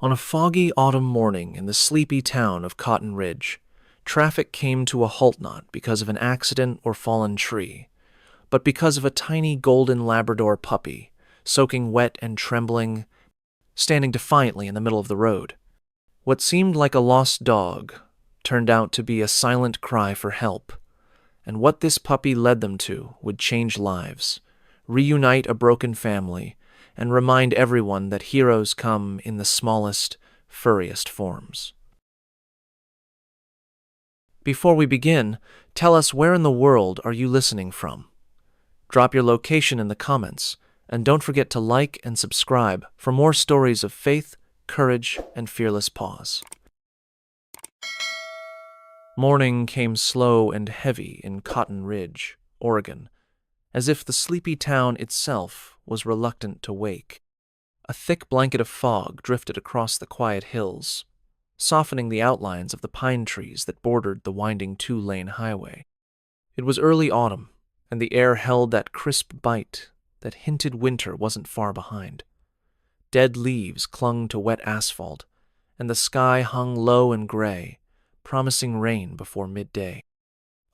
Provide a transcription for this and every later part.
On a foggy autumn morning in the sleepy town of Cotton Ridge, traffic came to a halt not because of an accident or fallen tree, but because of a tiny golden Labrador puppy, soaking wet and trembling, standing defiantly in the middle of the road. What seemed like a lost dog turned out to be a silent cry for help, and what this puppy led them to would change lives, reunite a broken family, and remind everyone that heroes come in the smallest, furriest forms. Before we begin, tell us where in the world are you listening from? Drop your location in the comments, and don't forget to like and subscribe for more stories of faith, courage, and fearless Paws. Morning came slow and heavy in Cotton Ridge, Oregon, as if the sleepy town itself was reluctant to wake. A thick blanket of fog drifted across the quiet hills, softening the outlines of the pine trees that bordered the winding two-lane highway. It was early autumn, and the air held that crisp bite that hinted winter wasn't far behind. Dead leaves clung to wet asphalt, and the sky hung low and gray, promising rain before midday.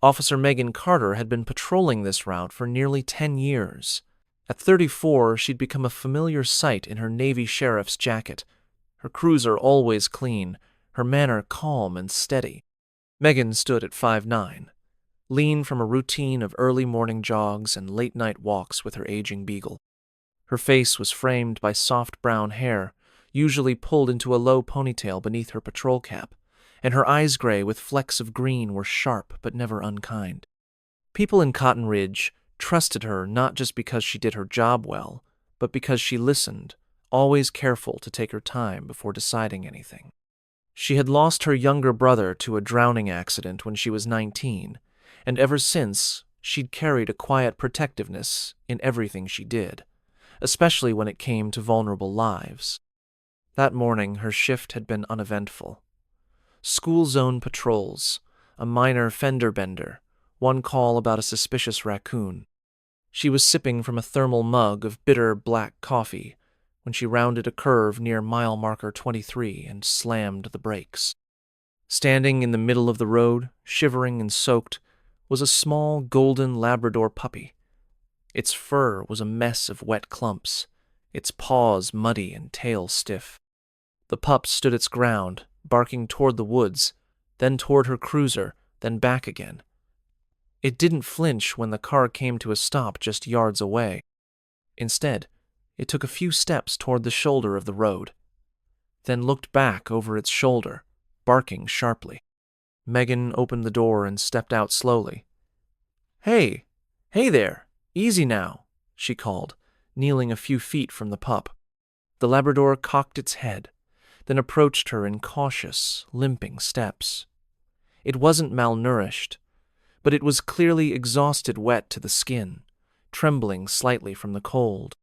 Officer Megan Carter had been patrolling this route for nearly 10 years. At 34, she'd become a familiar sight in her Navy sheriff's jacket, her cruiser always clean, her manner calm and steady. Megan stood at 5'9", lean from a routine of early morning jogs and late-night walks with her aging beagle. Her face was framed by soft brown hair, usually pulled into a low ponytail beneath her patrol cap, and her eyes gray with flecks of green were sharp but never unkind. People in Cotton Ridge trusted her not just because she did her job well, but because she listened, always careful to take her time before deciding anything. She had lost her younger brother to a drowning accident when she was 19, and ever since, she'd carried a quiet protectiveness in everything she did, especially when it came to vulnerable lives. That morning, her shift had been uneventful. School zone patrols, a minor fender bender, one call about a suspicious raccoon. She was sipping from a thermal mug of bitter black coffee when she rounded a curve near mile marker 23 and slammed the brakes. Standing in the middle of the road, shivering and soaked, was a small golden Labrador puppy. Its fur was a mess of wet clumps, its paws muddy and tail stiff. The pup stood its ground, barking toward the woods, then toward her cruiser, then back again. It didn't flinch when the car came to a stop just yards away. Instead, it took a few steps toward the shoulder of the road, then looked back over its shoulder, barking sharply. Megan opened the door and stepped out slowly. Hey there, easy now," she called, kneeling a few feet from the pup. The Labrador cocked its head, then approached her in cautious, limping steps. It wasn't malnourished, but it was clearly exhausted wet to the skin, trembling slightly from the cold.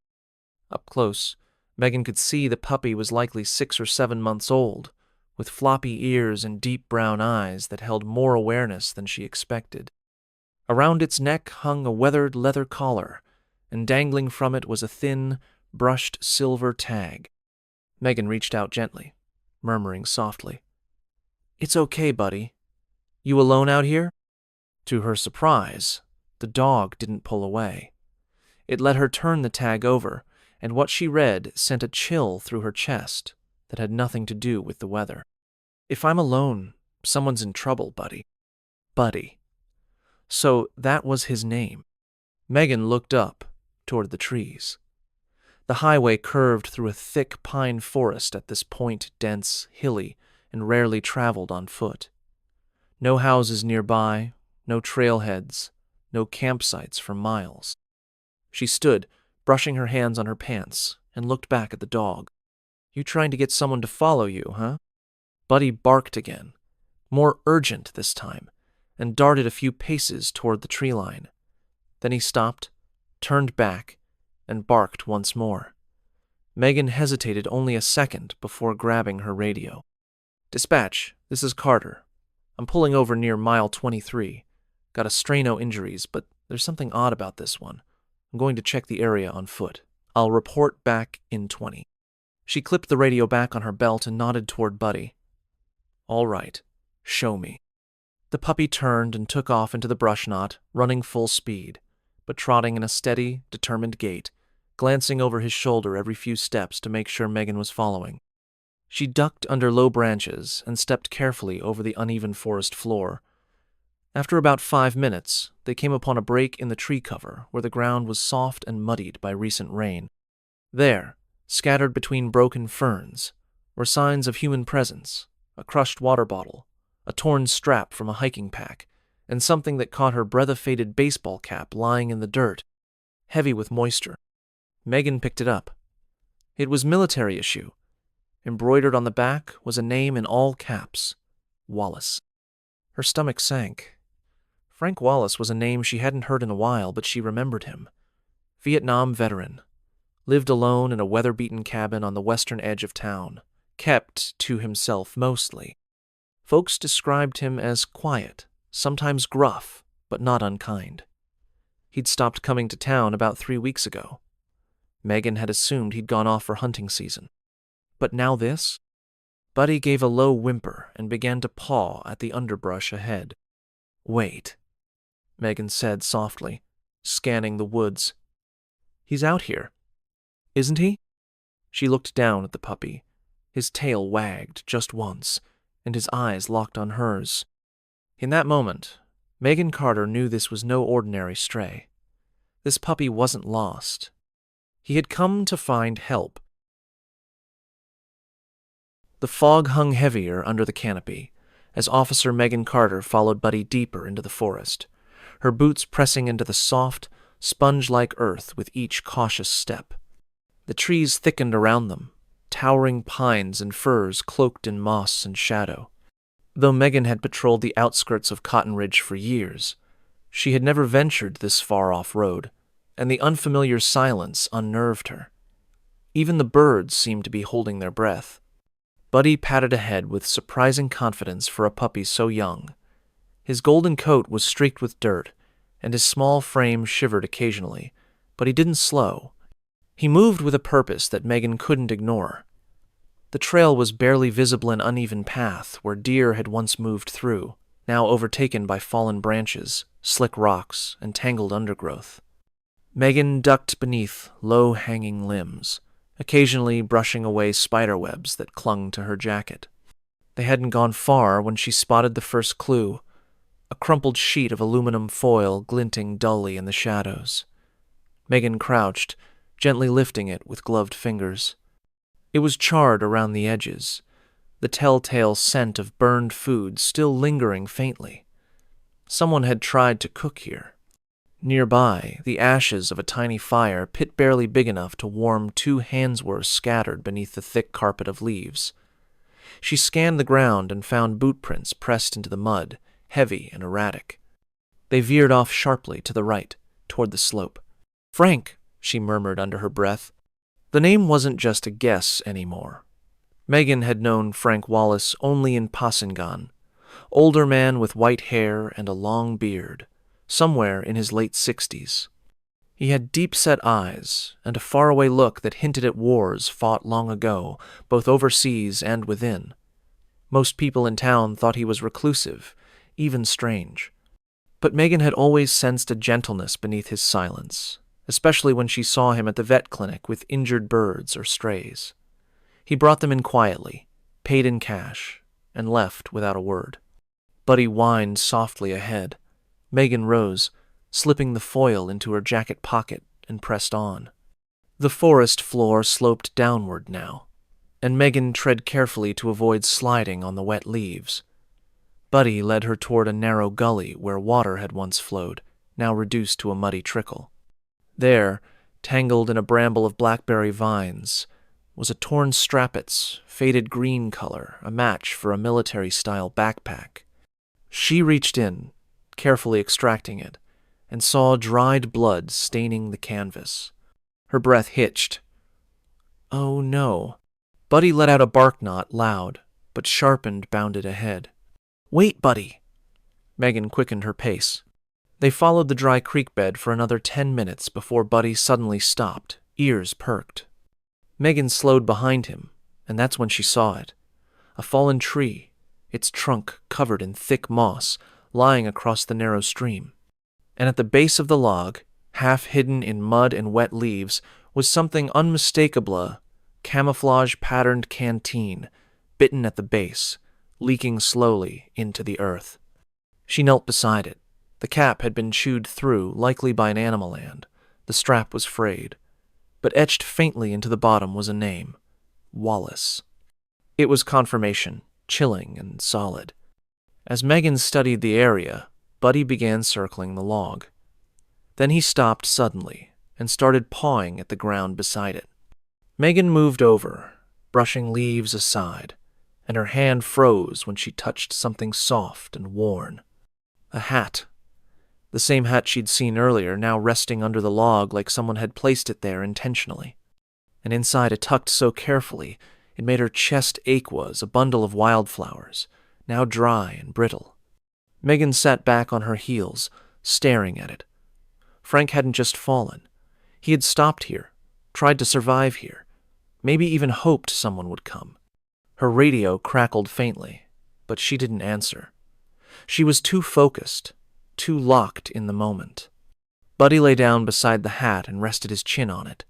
Up close, Megan could see the puppy was likely 6 or 7 months old, with floppy ears and deep brown eyes that held more awareness than she expected. Around its neck hung a weathered leather collar, and dangling from it was a thin, brushed silver tag. Megan reached out gently, murmuring softly, "It's okay, buddy. You alone out here?" To her surprise, the dog didn't pull away. It let her turn the tag over, and what she read sent a chill through her chest that had nothing to do with the weather. "If I'm alone, someone's in trouble, buddy." Buddy. So that was his name. Megan looked up toward the trees. The highway curved through a thick pine forest at this point, dense, hilly, and rarely traveled on foot. No houses nearby, no trailheads, no campsites for miles. She stood, brushing her hands on her pants, and looked back at the dog. "You trying to get someone to follow you, huh?" Buddy barked again, more urgent this time, and darted a few paces toward the tree line. Then he stopped, turned back, and barked once more. Megan hesitated only a second before grabbing her radio. "Dispatch, this is Carter. I'm pulling over near mile 23. Got a stray no injuries, but there's something odd about this one. I'm going to check the area on foot. I'll report back in 20. She clipped the radio back on her belt and nodded toward Buddy. "All right, show me." The puppy turned and took off into the brush knot, running full speed, but trotting in a steady, determined gait, glancing over his shoulder every few steps to make sure Megan was following. She ducked under low branches and stepped carefully over the uneven forest floor. After about 5 minutes, they came upon a break in the tree cover where the ground was soft and muddied by recent rain. There, scattered between broken ferns, were signs of human presence: a crushed water bottle, a torn strap from a hiking pack, and something that caught her breather-faded baseball cap lying in the dirt, heavy with moisture. Megan picked it up. It was military issue. Embroidered on the back was a name in all caps: Wallace. Her stomach sank. Frank Wallace was a name she hadn't heard in a while, but she remembered him. Vietnam veteran. Lived alone in a weather-beaten cabin on the western edge of town. Kept to himself mostly. Folks described him as quiet, sometimes gruff, but not unkind. He'd stopped coming to town about 3 weeks ago. Megan had assumed he'd gone off for hunting season. But now this? Buddy gave a low whimper and began to paw at the underbrush ahead. "Wait," Megan said softly, scanning the woods. "He's out here, isn't he?" She looked down at the puppy. His tail wagged just once, and his eyes locked on hers. In that moment, Megan Carter knew this was no ordinary stray. This puppy wasn't lost. He had come to find help. The fog hung heavier under the canopy as Officer Megan Carter followed Buddy deeper into the forest, her boots pressing into the soft, sponge-like earth with each cautious step. The trees thickened around them, towering pines and firs cloaked in moss and shadow. Though Megan had patrolled the outskirts of Cotton Ridge for years, she had never ventured this far off-road, and the unfamiliar silence unnerved her. Even the birds seemed to be holding their breath. Buddy padded ahead with surprising confidence for a puppy so young. His golden coat was streaked with dirt, and his small frame shivered occasionally, but he didn't slow. He moved with a purpose that Megan couldn't ignore. The trail was barely visible an uneven path where deer had once moved through, now overtaken by fallen branches, slick rocks, and tangled undergrowth. Megan ducked beneath low-hanging limbs, occasionally brushing away spiderwebs that clung to her jacket. They hadn't gone far when she spotted the first clue, a crumpled sheet of aluminum foil glinting dully in the shadows. Megan crouched, gently lifting it with gloved fingers. It was charred around the edges, the telltale scent of burned food still lingering faintly. Someone had tried to cook here. Nearby, the ashes of a tiny fire, pit barely big enough to warm 2 hands' worth, scattered beneath the thick carpet of leaves. She scanned the ground and found boot prints pressed into the mud, heavy and erratic. They veered off sharply to the right, toward the slope. "Frank," she murmured under her breath. The name wasn't just a guess anymore. Megan had known Frank Wallace only in Pasangan, older man with white hair and a long beard, somewhere in his late 60s. He had deep-set eyes and a faraway look that hinted at wars fought long ago, both overseas and within. Most people in town thought he was reclusive, even strange. But Megan had always sensed a gentleness beneath his silence, especially when she saw him at the vet clinic with injured birds or strays. He brought them in quietly, paid in cash, and left without a word. Buddy whined softly ahead. Megan rose, slipping the foil into her jacket pocket, and pressed on. The forest floor sloped downward now, and Megan tread carefully to avoid sliding on the wet leaves. Buddy led her toward a narrow gully where water had once flowed, now reduced to a muddy trickle. There, tangled in a bramble of blackberry vines, was a torn strappets, faded green color, a match for a military-style backpack. She reached in, carefully extracting it, and saw dried blood staining the canvas. Her breath hitched. Oh no. Buddy let out a bark knot, loud, but sharpened bounded ahead. "Wait, Buddy!" Megan quickened her pace. They followed the dry creek bed for another 10 minutes before Buddy suddenly stopped, ears perked. Megan slowed behind him, and that's when she saw it. A fallen tree, its trunk covered in thick moss, lying across the narrow stream. And at the base of the log, half hidden in mud and wet leaves, was something unmistakable, camouflage-patterned canteen, bitten at the base, leaking slowly into the earth. She knelt beside it. The cap had been chewed through, likely by an animal hand. The strap was frayed. But etched faintly into the bottom was a name: Wallace. It was confirmation, chilling and solid. As Megan studied the area, Buddy began circling the log. Then he stopped suddenly and started pawing at the ground beside it. Megan moved over, brushing leaves aside, and her hand froze when she touched something soft and worn. A hat. The same hat she'd seen earlier, now resting under the log like someone had placed it there intentionally. And inside it, tucked so carefully, it made her chest ache, was a bundle of wildflowers, now dry and brittle. Megan sat back on her heels, staring at it. Frank hadn't just fallen. He had stopped here, tried to survive here, maybe even hoped someone would come. Her radio crackled faintly, but she didn't answer. She was too focused, too locked in the moment. Buddy lay down beside the hat and rested his chin on it.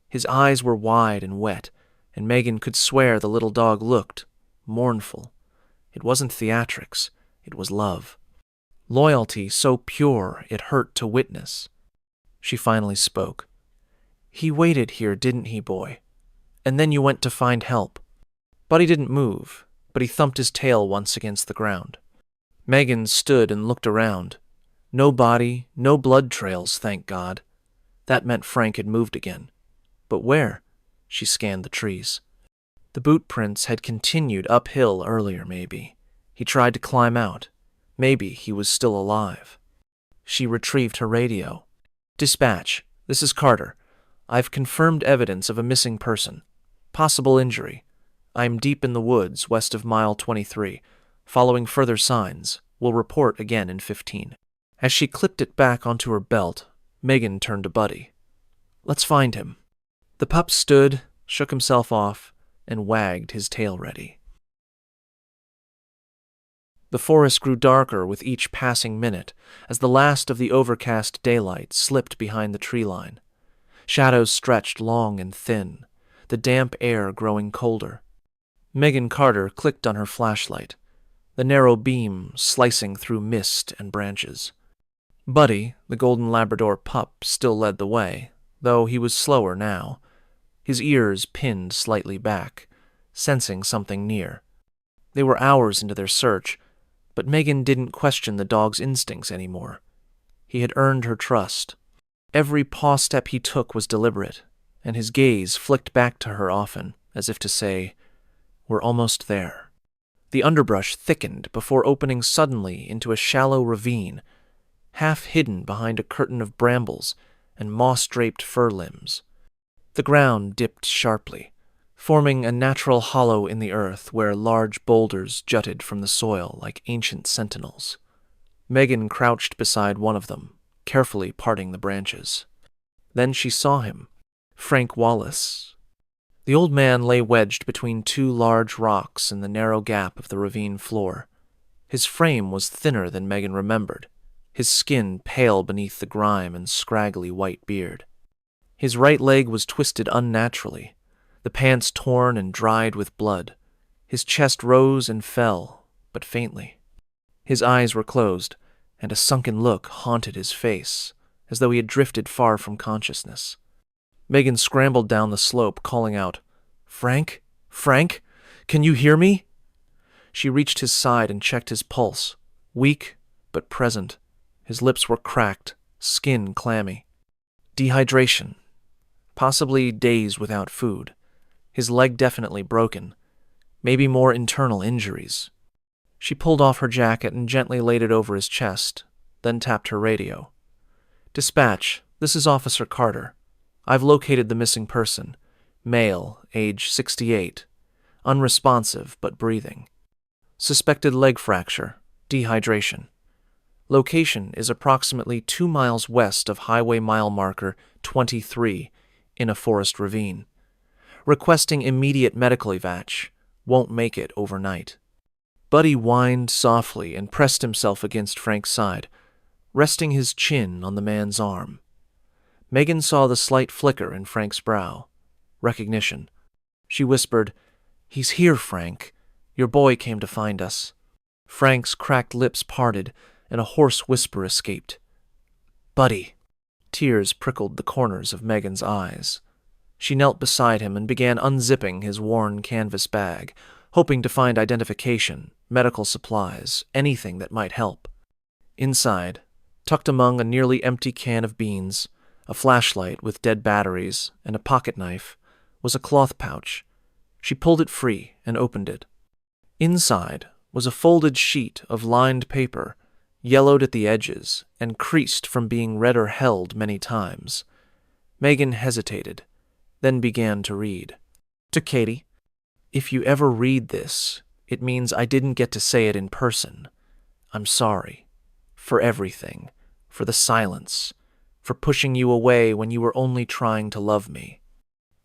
His eyes were wide and wet, and Megan could swear the little dog looked mournful. It wasn't theatrics, it was love. Loyalty so pure it hurt to witness. She finally spoke. "He waited here, didn't he, boy? And then you went to find help." Buddy didn't move, but he thumped his tail once against the ground. Megan stood and looked around. No body, no blood trails, thank God. That meant Frank had moved again. But where? She scanned the trees. The boot prints had continued uphill earlier, maybe. He tried to climb out. Maybe he was still alive. She retrieved her radio. "Dispatch, this is Carter. I've confirmed evidence of a missing person. Possible injury. I'm deep in the woods west of mile 23. Following further signs, we'll report again in 15. As she clipped it back onto her belt, Megan turned to Buddy. "Let's find him." The pup stood, shook himself off, and wagged his tail ready. The forest grew darker with each passing minute as the last of the overcast daylight slipped behind the tree line. Shadows stretched long and thin, the damp air growing colder. Megan Carter clicked on her flashlight, the narrow beam slicing through mist and branches. Buddy, the golden Labrador pup, still led the way, though he was slower now, his ears pinned slightly back, sensing something near. They were hours into their search, but Megan didn't question the dog's instincts anymore. He had earned her trust. Every paw step he took was deliberate, and his gaze flicked back to her often, as if to say, "We're almost there." The underbrush thickened before opening suddenly into a shallow ravine, half hidden behind a curtain of brambles and moss-draped fir limbs. The ground dipped sharply, forming a natural hollow in the earth where large boulders jutted from the soil like ancient sentinels. Megan crouched beside one of them, carefully parting the branches. Then she saw him, Frank Wallace. The old man lay wedged between two large rocks in the narrow gap of the ravine floor. His frame was thinner than Megan remembered, his skin pale beneath the grime and scraggly white beard. His right leg was twisted unnaturally, the pants torn and dried with blood. His chest rose and fell, but faintly. His eyes were closed, and a sunken look haunted his face, as though he had drifted far from consciousness. Megan scrambled down the slope, calling out, "Frank? Frank? Can you hear me?" She reached his side and checked his pulse, weak but present. His lips were cracked, skin clammy. Dehydration. Possibly days without food. His leg definitely broken. Maybe more internal injuries. She pulled off her jacket and gently laid it over his chest, then tapped her radio. "Dispatch, this is Officer Carter. I've located the missing person. Male, age 68. Unresponsive but breathing. Suspected leg fracture, dehydration. Location is approximately 2 miles west of highway mile marker 23 in a forest ravine. requesting immediate medical evac. Won't make it overnight. Buddy whined softly and pressed himself against Frank's side, resting his chin on the man's arm. Megan saw the slight flicker in Frank's brow. Recognition. She whispered, "He's here, Frank. Your boy came to find us." Frank's cracked lips parted, and a hoarse whisper escaped. "Buddy." Tears prickled the corners of Megan's eyes. She knelt beside him and began unzipping his worn canvas bag, hoping to find identification, medical supplies, anything that might help. Inside, tucked among a nearly empty can of beans, a flashlight with dead batteries, and a pocket knife, was a cloth pouch. She pulled it free and opened it. Inside was a folded sheet of lined paper, yellowed at the edges and creased from being read or held many times. Megan hesitated, then began to read. To Katie, "If you ever read this, it means I didn't get to say it in person. I'm sorry. For everything. For the silence. For pushing you away when you were only trying to love me.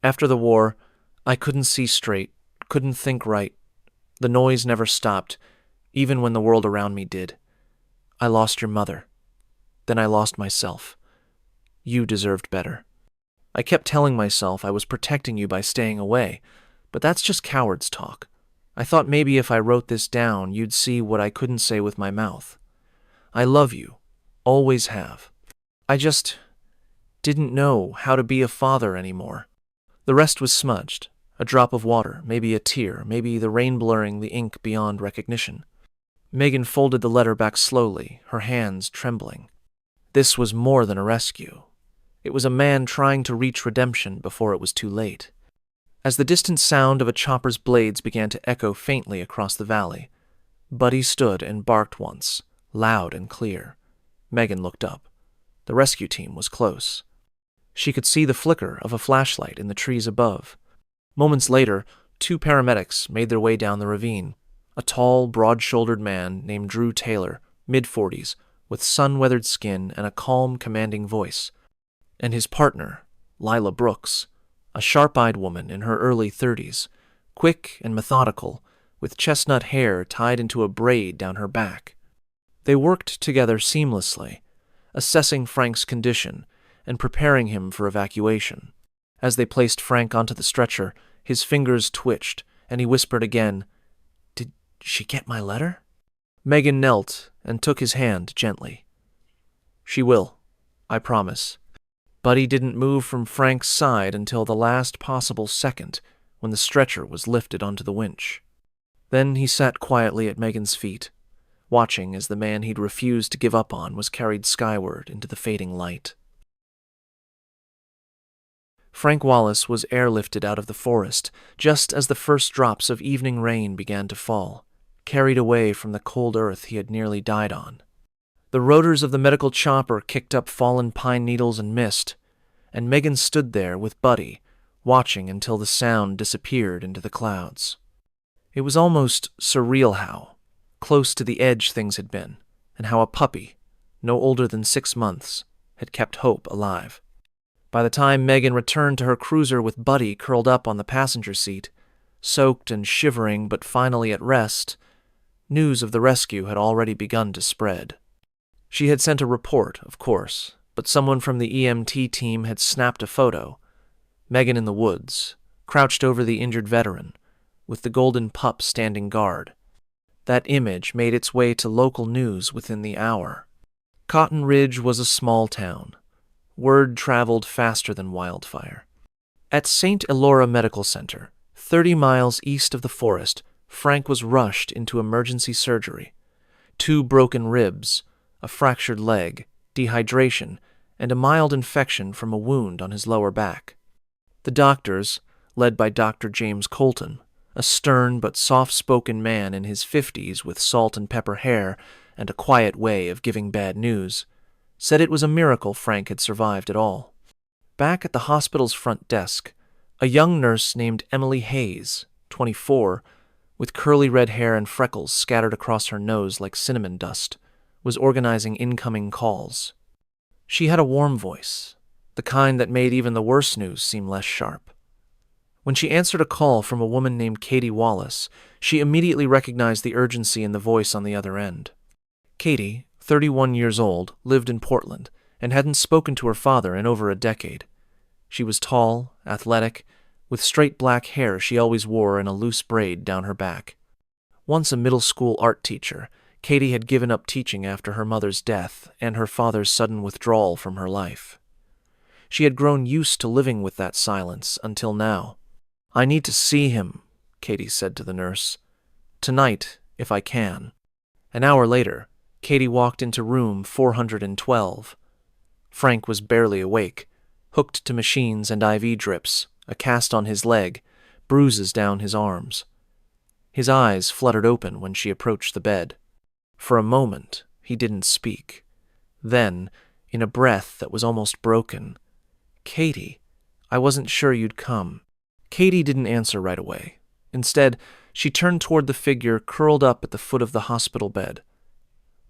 After the war, I couldn't see straight, couldn't think right. The noise never stopped, even when the world around me did. I lost your mother. Then I lost myself. You deserved better. I kept telling myself I was protecting you by staying away, but that's just coward's talk. I thought maybe if I wrote this down, you'd see what I couldn't say with my mouth. I love you. Always have. I just didn't know how to be a father anymore." The rest was smudged. A drop of water, maybe a tear, maybe the rain blurring the ink beyond recognition. Megan folded the letter back slowly, her hands trembling. This was more than a rescue. It was a man trying to reach redemption before it was too late. As the distant sound of a chopper's blades began to echo faintly across the valley, Buddy stood and barked once, loud and clear. Megan looked up. The rescue team was close. She could see the flicker of a flashlight in the trees above. Moments later, 2 paramedics made their way down the ravine. A tall, broad-shouldered man named Drew Taylor, mid-40s, with sun-weathered skin and a calm, commanding voice, and his partner, Lila Brooks, a sharp-eyed woman in her early 30s, quick and methodical, with chestnut hair tied into a braid down her back. They worked together seamlessly, assessing Frank's condition and preparing him for evacuation. As they placed Frank onto the stretcher, his fingers twitched, and he whispered again, "Did she get my letter?" Megan knelt and took his hand gently. "She will, I promise." Buddy didn't move from Frank's side until the last possible second, when the stretcher was lifted onto the winch. Then he sat quietly at Megan's feet, watching as the man he'd refused to give up on was carried skyward into the fading light. Frank Wallace was airlifted out of the forest just as the first drops of evening rain began to fall, carried away from the cold earth he had nearly died on. The rotors of the medical chopper kicked up fallen pine needles and mist, and Megan stood there with Buddy, watching until the sound disappeared into the clouds. It was almost surreal how close to the edge things had been, and how a puppy, no older than 6 months, had kept hope alive. By the time Megan returned to her cruiser with Buddy curled up on the passenger seat, soaked and shivering but finally at rest, news of the rescue had already begun to spread. She had sent a report, of course, but someone from the EMT team had snapped a photo. Megan in the woods, crouched over the injured veteran, with the golden pup standing guard. That image made its way to local news within the hour. Cotton Ridge was a small town. Word traveled faster than wildfire. At St. Elora Medical Center, 30 miles east of the forest, Frank was rushed into emergency surgery. 2 broken ribs, a fractured leg, dehydration, and a mild infection from a wound on his lower back. The doctors, led by Dr. James Colton, a stern but soft-spoken man in his 50s with salt and pepper hair and a quiet way of giving bad news, said it was a miracle Frank had survived at all. Back at the hospital's front desk, a young nurse named Emily Hayes, 24, with curly red hair and freckles scattered across her nose like cinnamon dust, was organizing incoming calls. She had a warm voice, the kind that made even the worst news seem less sharp. When she answered a call from a woman named Katie Wallace, she immediately recognized the urgency in the voice on the other end. Katie, 31 years old, lived in Portland and hadn't spoken to her father in over a decade. She was tall, athletic, with straight black hair she always wore in a loose braid down her back. Once a middle school art teacher, Katie had given up teaching after her mother's death and her father's sudden withdrawal from her life. She had grown used to living with that silence until now. "I need to see him," Katie said to the nurse. "Tonight, if I can." An hour later, Katie walked into room 412. Frank was barely awake, hooked to machines and IV drips, a cast on his leg, bruises down his arms. His eyes fluttered open when she approached the bed. For a moment, he didn't speak. Then, in a breath that was almost broken, "Katie, I wasn't sure you'd come." Katie didn't answer right away. Instead, she turned toward the figure curled up at the foot of the hospital bed.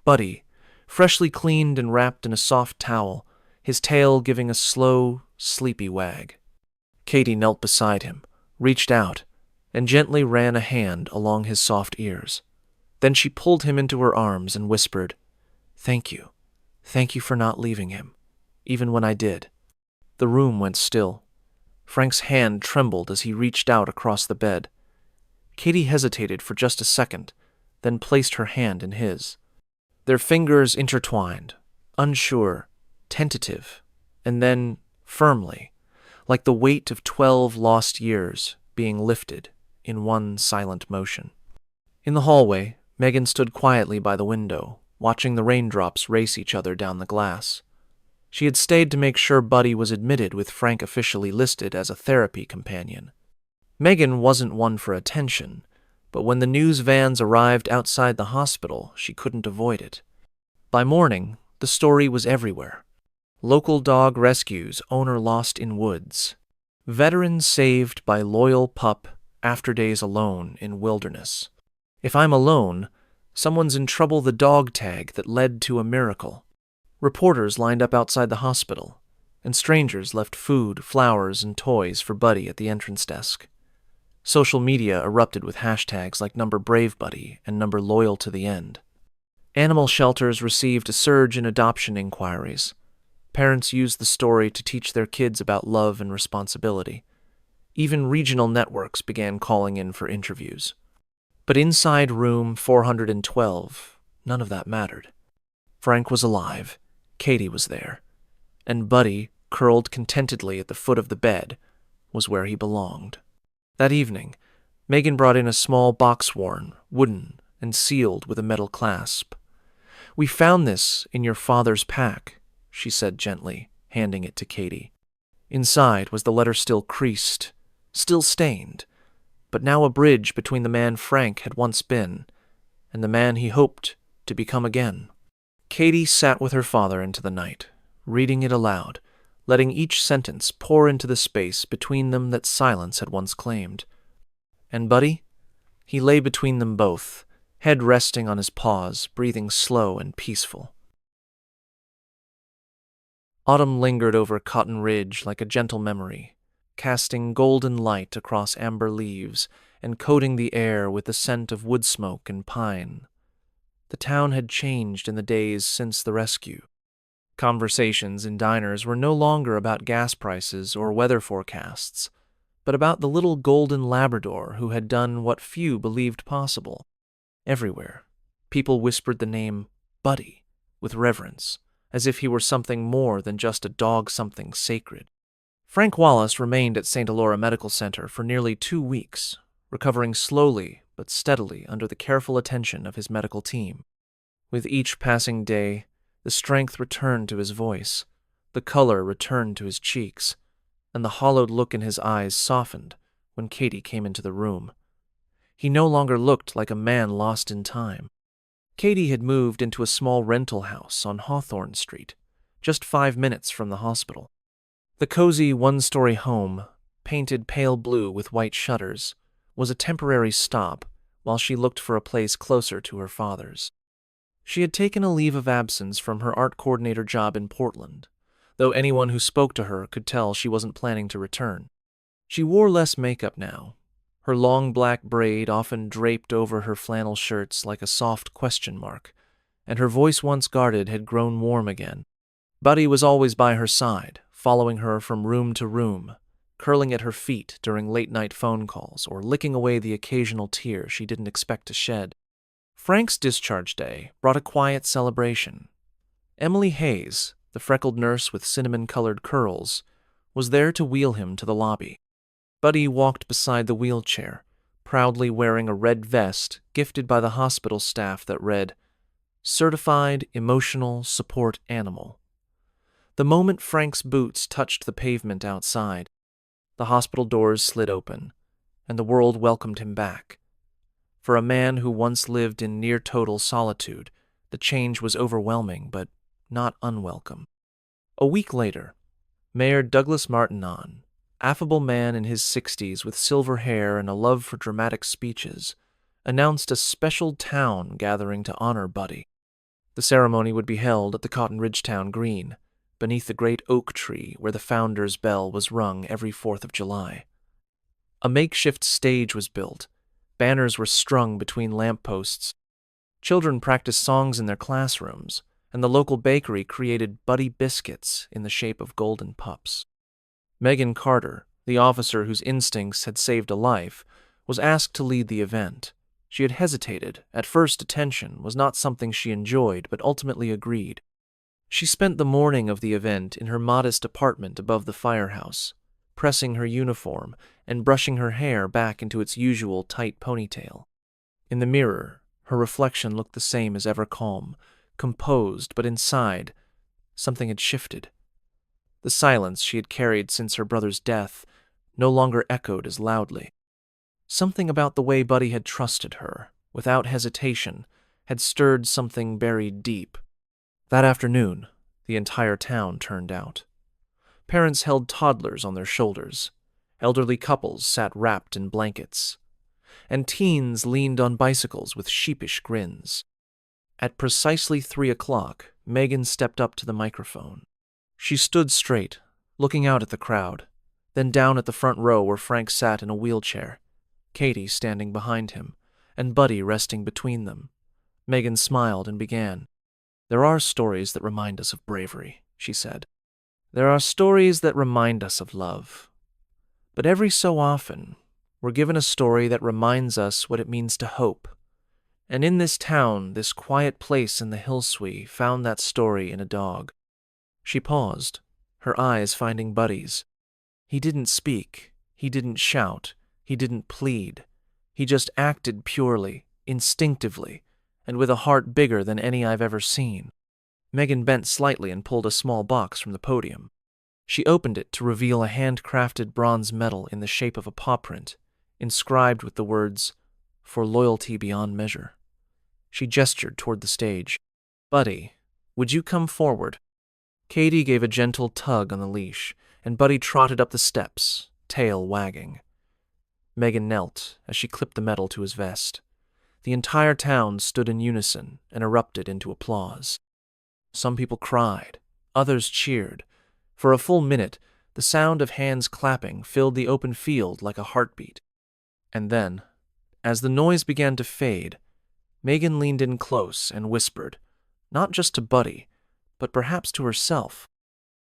Buddy, freshly cleaned and wrapped in a soft towel, his tail giving a slow, sleepy wag. Katie knelt beside him, reached out, and gently ran a hand along his soft ears. Then she pulled him into her arms and whispered, "Thank you. Thank you for not leaving him, even when I did." The room went still. Frank's hand trembled as he reached out across the bed. Katie hesitated for just a second, then placed her hand in his. Their fingers intertwined, unsure, tentative, and then firmly, like the weight of 12 lost years being lifted in one silent motion. In the hallway, Megan stood quietly by the window, watching the raindrops race each other down the glass. She had stayed to make sure Buddy was admitted with Frank officially listed as a therapy companion. Megan wasn't one for attention, but when the news vans arrived outside the hospital, she couldn't avoid it. By morning, the story was everywhere. Local dog rescues, owner lost in woods. Veteran saved by loyal pup after days alone in wilderness. If I'm alone, someone's in trouble. The dog tag that led to a miracle. Reporters lined up outside the hospital, and strangers left food, flowers, and toys for Buddy at the entrance desk. Social media erupted with hashtags like #BraveBuddy and #LoyalToTheEnd. Animal shelters received a surge in adoption inquiries. Parents used the story to teach their kids about love and responsibility. Even regional networks began calling in for interviews. But inside room 412, none of that mattered. Frank was alive, Katie was there, and Buddy, curled contentedly at the foot of the bed, was where he belonged. That evening, Megan brought in a small box worn, wooden, and sealed with a metal clasp. "We found this in your father's pack," she said gently, handing it to Katie. Inside was the letter still creased, still stained, but now a bridge between the man Frank had once been and the man he hoped to become again. Katie sat with her father into the night, reading it aloud, letting each sentence pour into the space between them that silence had once claimed. And Buddy? He lay between them both, head resting on his paws, breathing slow and peaceful. Autumn lingered over Cotton Ridge like a gentle memory, casting golden light across amber leaves and coating the air with the scent of wood smoke and pine. The town had changed in the days since the rescue. Conversations in diners were no longer about gas prices or weather forecasts, but about the little golden Labrador who had done what few believed possible. Everywhere, people whispered the name Buddy with reverence, as if he were something more than just a dog, something sacred. Frank Wallace remained at St. Elora Medical Center for nearly 2 weeks, recovering slowly but steadily under the careful attention of his medical team. With each passing day, the strength returned to his voice, the color returned to his cheeks, and the hollowed look in his eyes softened when Katie came into the room. He no longer looked like a man lost in time. Katie had moved into a small rental house on Hawthorne Street, just 5 minutes from the hospital. The cozy one-story home, painted pale blue with white shutters, was a temporary stop while she looked for a place closer to her father's. She had taken a leave of absence from her art coordinator job in Portland, though anyone who spoke to her could tell she wasn't planning to return. She wore less makeup now, her long black braid often draped over her flannel shirts like a soft question mark, and her voice once guarded had grown warm again. Buddy was always by her side, following her from room to room, curling at her feet during late-night phone calls or licking away the occasional tear she didn't expect to shed. Frank's discharge day brought a quiet celebration. Emily Hayes, the freckled nurse with cinnamon-colored curls, was there to wheel him to the lobby. Buddy walked beside the wheelchair, proudly wearing a red vest gifted by the hospital staff that read, "Certified Emotional Support Animal." The moment Frank's boots touched the pavement outside, the hospital doors slid open, and the world welcomed him back. For a man who once lived in near-total solitude, the change was overwhelming but not unwelcome. A week later, Mayor Douglas Martinon, affable man in his 60s with silver hair and a love for dramatic speeches, announced a special town gathering to honor Buddy. The ceremony would be held at the Cotton Ridge Town Green, beneath the great oak tree where the founder's bell was rung every 4th of July. A makeshift stage was built, banners were strung between lampposts, children practiced songs in their classrooms, and the local bakery created Buddy biscuits in the shape of golden pups. Megan Carter, the officer whose instincts had saved a life, was asked to lead the event. She had hesitated. At first, attention was not something she enjoyed, but ultimately agreed. She spent the morning of the event in her modest apartment above the firehouse, pressing her uniform and brushing her hair back into its usual tight ponytail. In the mirror, her reflection looked the same as ever, calm, composed, but inside, something had shifted. The silence she had carried since her brother's death no longer echoed as loudly. Something about the way Buddy had trusted her, without hesitation, had stirred something buried deep. That afternoon, the entire town turned out. Parents held toddlers on their shoulders, elderly couples sat wrapped in blankets, and teens leaned on bicycles with sheepish grins. At precisely 3 o'clock, Megan stepped up to the microphone. She stood straight, looking out at the crowd, then down at the front row where Frank sat in a wheelchair, Katie standing behind him, and Buddy resting between them. Megan smiled and began. "There are stories that remind us of bravery," she said. "There are stories that remind us of love. But every so often, we're given a story that reminds us what it means to hope. And in this town, this quiet place in the Hillswee found that story in a dog." She paused, her eyes finding Buddy's. He didn't speak, he didn't shout, he didn't plead. He just acted purely, instinctively, and with a heart bigger than any I've ever seen. Megan bent slightly and pulled a small box from the podium. She opened it to reveal a handcrafted bronze medal in the shape of a paw print, inscribed with the words, "For loyalty beyond measure." She gestured toward the stage. "Buddy, would you come forward?" Katie gave a gentle tug on the leash, and Buddy trotted up the steps, tail wagging. Megan knelt as she clipped the medal to his vest. The entire town stood in unison and erupted into applause. Some people cried, others cheered. For a full minute, the sound of hands clapping filled the open field like a heartbeat. And then, as the noise began to fade, Megan leaned in close and whispered, not just to Buddy, but perhaps to herself,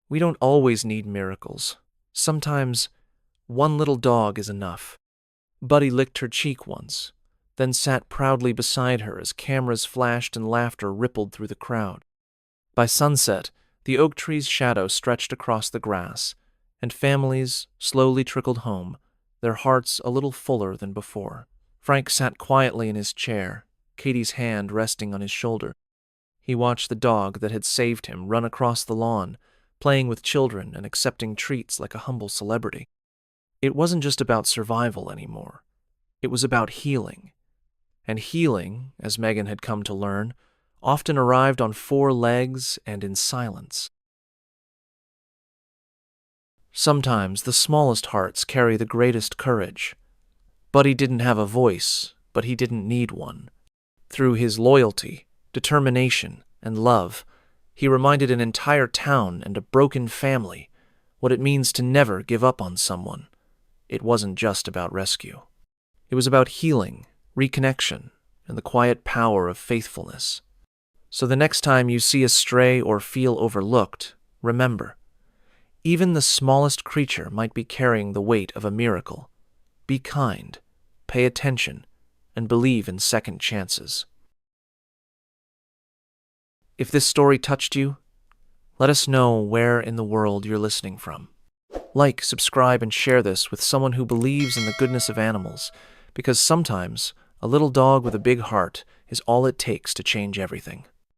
"We don't always need miracles. Sometimes, one little dog is enough." Buddy licked her cheek once, then sat proudly beside her as cameras flashed and laughter rippled through the crowd. By sunset, the oak tree's shadow stretched across the grass, and families slowly trickled home, their hearts a little fuller than before. Frank sat quietly in his chair, Katie's hand resting on his shoulder. He watched the dog that had saved him run across the lawn, playing with children and accepting treats like a humble celebrity. It wasn't just about survival anymore. It was about healing. And healing, as Megan had come to learn, often arrived on 4 legs and in silence. Sometimes the smallest hearts carry the greatest courage. Buddy didn't have a voice, but he didn't need one. Through his loyalty, determination, and love, he reminded an entire town and a broken family what it means to never give up on someone, it wasn't just about rescue. It was about healing, reconnection, and the quiet power of faithfulness. So the next time you see a stray or feel overlooked, remember, even the smallest creature might be carrying the weight of a miracle. Be kind, pay attention, and believe in second chances. If this story touched you, let us know where in the world you're listening from. Like, subscribe, and share this with someone who believes in the goodness of animals, because sometimes a little dog with a big heart is all it takes to change everything.